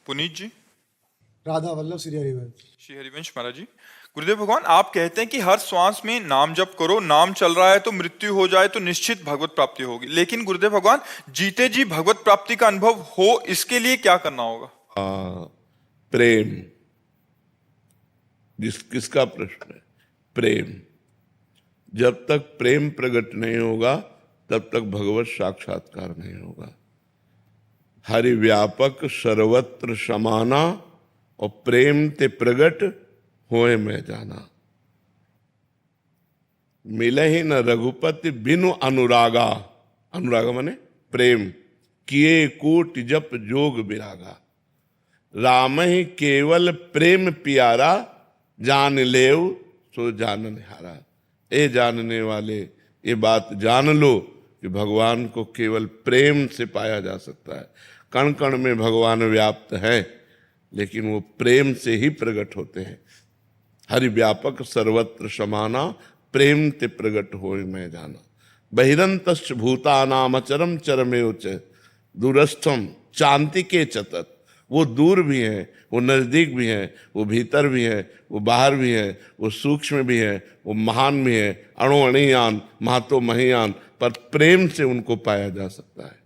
पुनीत जी। राधा वल्लभ श्री हरिवंश। श्री हरिवंश महाराज जी। गुरुदेव भगवान, आप कहते हैं कि हर श्वास में नाम जप करो, नाम चल रहा है तो मृत्यु हो जाए तो निश्चित भगवत प्राप्ति होगी, लेकिन गुरुदेव भगवान जीते जी भगवत प्राप्ति का अनुभव हो, इसके लिए क्या करना होगा? प्रेम। किसका प्रश्न है? प्रेम। जब तक प्रेम प्रकट नहीं होगा तब तक भगवत साक्षात्कार नहीं होगा। हरि व्यापक सर्वत्र समाना और प्रेम ते प्रगट होए मैं जाना। मिले ही न रघुपति बिनु अनुरागा। अनुरागा माने प्रेम। किए कोटि जप जोग विरागा। राम ही केवल प्रेम प्यारा, जान लेव सो जानन हारा। ए जानने वाले, ये बात जान लो कि भगवान को केवल प्रेम से पाया जा सकता है। कण कण में भगवान व्याप्त है, लेकिन वो प्रेम से ही प्रकट होते हैं। हरि व्यापक सर्वत्र समाना, प्रेम ते प्रगट होए मैं जाना। बहिरंतश्च भूतानाम अचरम चरमेव च दूरस्थम चांतिके चतत। वो दूर भी है, वो नजदीक भी है, वो भीतर भी है, वो बाहर भी है, वो सूक्ष्म भी है, वो महान भी है। अणु अणियान महतो महियान, पर प्रेम से उनको पाया जा सकता है।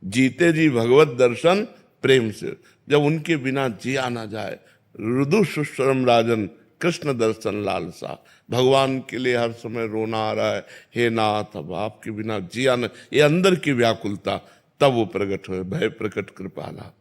जीते जी भगवत दर्शन प्रेम से। जब उनके बिना जिया ना जाए। रुदु सुश्रम राजन कृष्ण दर्शन लालसा। भगवान के लिए हर समय रोना आ रहा है, हे नाथ अब आपके बिना जिया न, ये अंदर की व्याकुलता, तब वो प्रकट हुए। भय प्रकट कृपाला।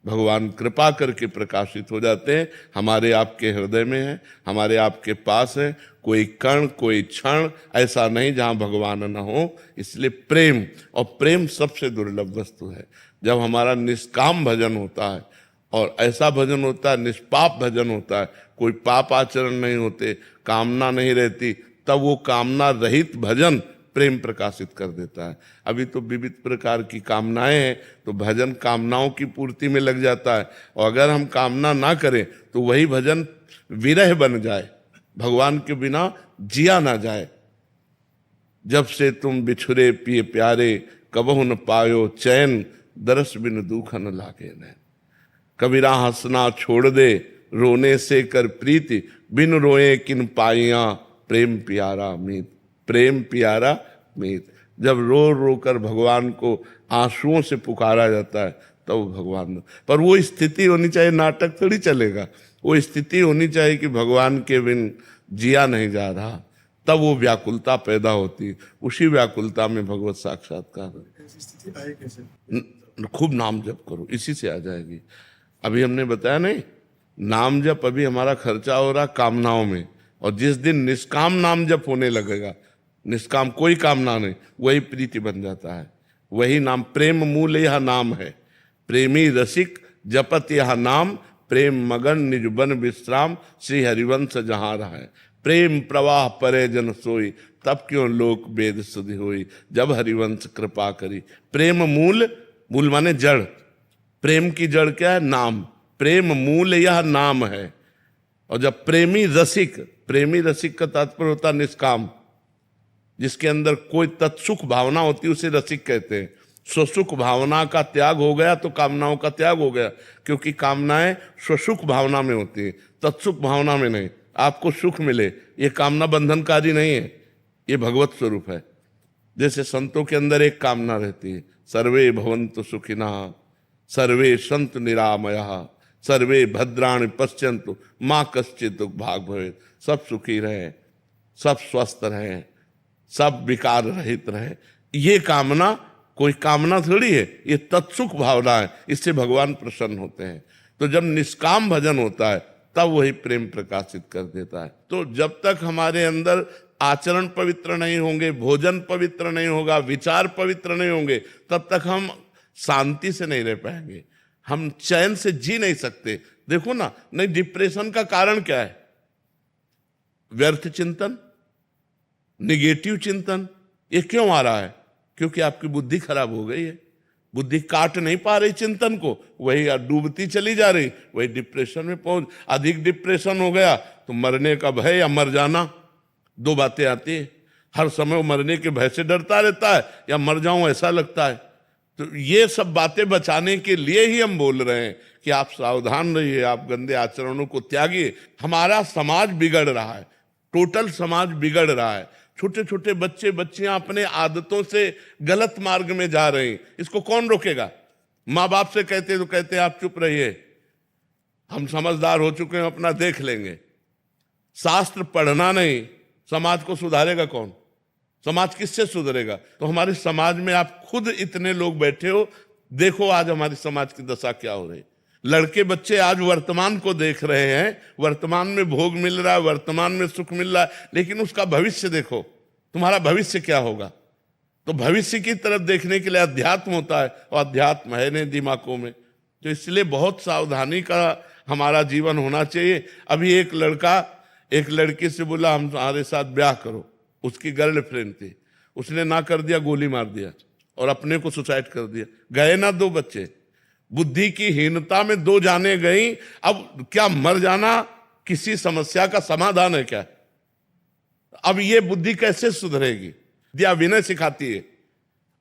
भगवान कृपा करके प्रकाशित हो जाते हैं। हमारे आपके हृदय में है, हमारे आपके पास है। कोई कण कोई क्षण ऐसा नहीं जहां भगवान न हो। इसलिए प्रेम, और प्रेम सबसे दुर्लभ वस्तु है। जब हमारा निष्काम भजन होता है, और ऐसा भजन होता है, निष्पाप भजन होता है, कोई पाप आचरण नहीं होते, कामना नहीं रहती, तब वो कामना रहित भजन प्रेम प्रकाशित कर देता है। अभी तो विविध प्रकार की कामनाएं हैं, तो भजन कामनाओं की पूर्ति में लग जाता है। और अगर हम कामना ना करें तो वही भजन विरह बन जाए, भगवान के बिना जिया ना जाए। जब से तुम बिछुरे पिए प्यारे, कबहु न पायो चैन, दरस बिन दुख न लागे नैन। कबीरा हंसना छोड़ दे, रोने से कर प्रीति, बिन रोए किन पाइया, प्रेम प्यारा मीत। प्रेम प्यारा मीत। जब रो रो कर भगवान को आंसुओं से पुकारा जाता है तो भगवान, पर वो स्थिति होनी चाहिए, नाटक थोड़ी चलेगा। वो स्थिति होनी चाहिए कि भगवान के बिन जिया नहीं जा रहा, तब वो व्याकुलता पैदा होती। उसी व्याकुलता में भगवत साक्षात्कार। खूब नाम जप करो, इसी से आ जाएगी। अभी हमने बताया नहीं, नाम जप अभी हमारा खर्चा हो रहा कामनाओं में, और जिस दिन निष्काम नाम जप होने लगेगा, निष्काम कोई कामना नहीं, वही प्रीति बन जाता है। वही नाम, प्रेम मूल यह नाम है। प्रेमी रसिक जपत यह नाम, प्रेम मगन निज बन विश्राम, श्री हरिवंश जहाँ रहा है। प्रेम प्रवाह परे जन सोई, तब क्यों लोक वेद सुधि होई, जब हरिवंश कृपा करी। प्रेम मूल, मूल माने जड़। प्रेम की जड़ क्या है? नाम। प्रेम मूल यह नाम है। और जब प्रेमी रसिक, प्रेमी रसिक का तात्पर्य होता है निष्काम, जिसके अंदर कोई तत्सुख भावना होती है, उसे रसिक कहते हैं। स्वसुख भावना का त्याग हो गया तो कामनाओं का त्याग हो गया, क्योंकि कामनाएं स्वसुख भावना में होती है, तत्सुख भावना में नहीं। आपको सुख मिले, ये कामना बंधनकारी नहीं है, ये भगवत स्वरूप है। जैसे संतों के अंदर एक कामना रहती है, सर्वे भवन्तु सुखिनः, सर्वे सन्तु निरामयाः, सर्वे भद्राणि पश्यन्तु माँ कश्चित् दुःख भाग भवेत्। सब सुखी रहे, सब स्वस्थ रहे, सब विकार रहित रहे। ये कामना कोई कामना थोड़ी है, ये तत्सुख भावना है। इससे भगवान प्रसन्न होते हैं। तो जब निष्काम भजन होता है तब वही प्रेम प्रकाशित कर देता है। तो जब तक हमारे अंदर आचरण पवित्र नहीं होंगे, भोजन पवित्र नहीं होगा, विचार पवित्र नहीं होंगे, तब तक हम शांति से नहीं रह पाएंगे, हम चैन से जी नहीं सकते। देखो ना, नहीं, डिप्रेशन का कारण क्या है? व्यर्थ चिंतन, निगेटिव चिंतन। ये क्यों आ रहा है? क्योंकि आपकी बुद्धि खराब हो गई है, बुद्धि काट नहीं पा रही चिंतन को, वही डूबती चली जा रही, वही डिप्रेशन में पहुंच। अधिक डिप्रेशन हो गया तो मरने का भय या मर जाना, दो बातें आती है। हर समय वो मरने के भय से डरता रहता है, या मर जाऊं ऐसा लगता है। तो ये सब बातें बचाने के लिए ही हम बोल रहे हैं कि आप सावधान रहिए, आप गंदे आचरणों को त्यागिए। हमारा समाज बिगड़ रहा है, टोटल समाज बिगड़ रहा है। छोटे छोटे बच्चे बच्चियां अपने आदतों से गलत मार्ग में जा रहे हैं, इसको कौन रोकेगा? माँ बाप से कहते तो कहते आप चुप रहिए, हम समझदार हो चुके हैं, अपना देख लेंगे। शास्त्र पढ़ना नहीं, समाज को सुधारेगा कौन? समाज किससे सुधरेगा? तो हमारे समाज में आप खुद इतने लोग बैठे हो, देखो आज हमारे समाज की दशा क्या हो रही। लड़के बच्चे आज वर्तमान को देख रहे हैं, वर्तमान में भोग मिल रहा है, वर्तमान में सुख मिल रहा है, लेकिन उसका भविष्य देखो, तुम्हारा भविष्य क्या होगा? तो भविष्य की तरफ देखने के लिए अध्यात्म होता है, और अध्यात्म है नहीं दिमागों में। तो इसलिए बहुत सावधानी का हमारा जीवन होना चाहिए। अभी एक लड़का एक लड़की से बोला हम हमारे साथ ब्याह करो, उसकी गर्लफ्रेंड थी, उसने ना कर दिया, गोली मार दिया और अपने को सुसाइड कर दिया। गए ना 2 बच्चे, बुद्धि की हीनता में 2 जाने गई। अब क्या मर जाना किसी समस्या का समाधान है क्या? अब ये बुद्धि कैसे सुधरेगी? दिया विनय सिखाती है,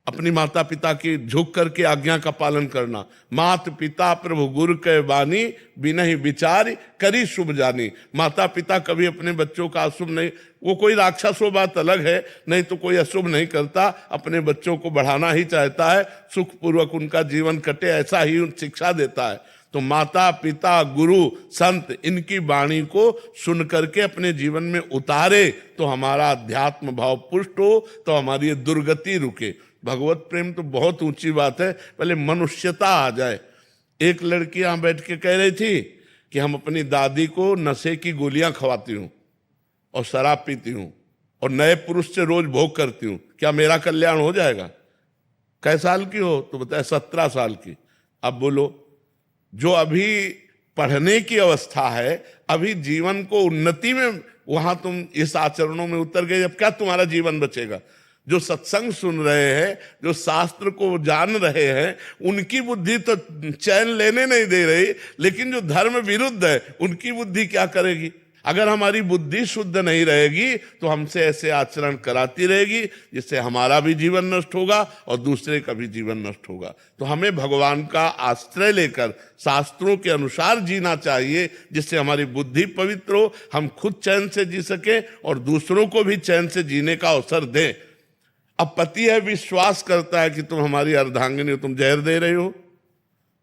अपनी माता पिता की झुक करके आज्ञा का पालन करना। मात पिता प्रभु गुरु के वाणी, बिनहि विचार करी शुभ जानी। माता पिता कभी अपने बच्चों का अशुभ नहीं, वो कोई राक्षस हो बात अलग है, नहीं तो कोई अशुभ नहीं करता, अपने बच्चों को बढ़ाना ही चाहता है, सुखपूर्वक उनका जीवन कटे ऐसा ही शिक्षा देता है। तो माता पिता गुरु संत इनकी वाणी को सुन करके अपने जीवन में उतारे तो हमारा अध्यात्म भाव पुष्ट हो, तो हमारी ये दुर्गति रुके। भगवत प्रेम तो बहुत ऊंची बात है, पहले मनुष्यता आ जाए। एक लड़की यहां बैठ के कह रही थी कि हम अपनी दादी को नशे की गोलियां खवाती हूं और शराब पीती हूं और नए पुरुष से रोज भोग करती हूं, क्या मेरा कल्याण हो जाएगा? कै साल की हो? तो बताए 17 साल की। अब बोलो, जो अभी पढ़ने की अवस्था है, अभी जीवन को उन्नति में, वहां तुम इस आचरणों में उतर गए, अब क्या तुम्हारा जीवन बचेगा? जो सत्संग सुन रहे हैं, जो शास्त्र को जान रहे हैं, उनकी बुद्धि तो चैन लेने नहीं दे रही, लेकिन जो धर्म विरुद्ध है उनकी बुद्धि क्या करेगी? अगर हमारी बुद्धि शुद्ध नहीं रहेगी तो हमसे ऐसे आचरण कराती रहेगी, जिससे हमारा भी जीवन नष्ट होगा और दूसरे का भी जीवन नष्ट होगा। तो हमें भगवान का आश्रय लेकर शास्त्रों के अनुसार जीना चाहिए, जिससे हमारी बुद्धि पवित्र हो, हम खुद चैन से जी सके और दूसरों को भी चैन से जीने का अवसर दें। अब पति है, विश्वास करता है कि तुम हमारी अर्धांगिनी हो, तुम जहर दे रहे हो,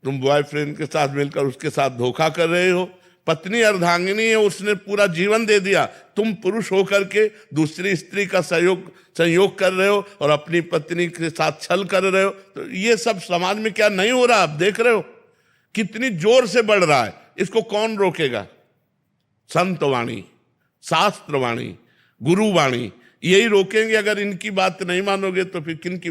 तुम बॉयफ्रेंड के साथ मिलकर उसके साथ धोखा कर रहे हो। पत्नी अर्धांगिनी है, उसने पूरा जीवन दे दिया, तुम पुरुष होकर के दूसरी स्त्री का संयोग कर रहे हो और अपनी पत्नी के साथ छल कर रहे हो। तो ये सब समाज में क्या नहीं हो रहा? आप देख रहे हो कितनी जोर से बढ़ रहा है, इसको कौन रोकेगा? संत वाणी, शास्त्र वाणी, गुरु वाणी, यही रोकेंगे। अगर इनकी बात नहीं मानोगे तो फिर किन की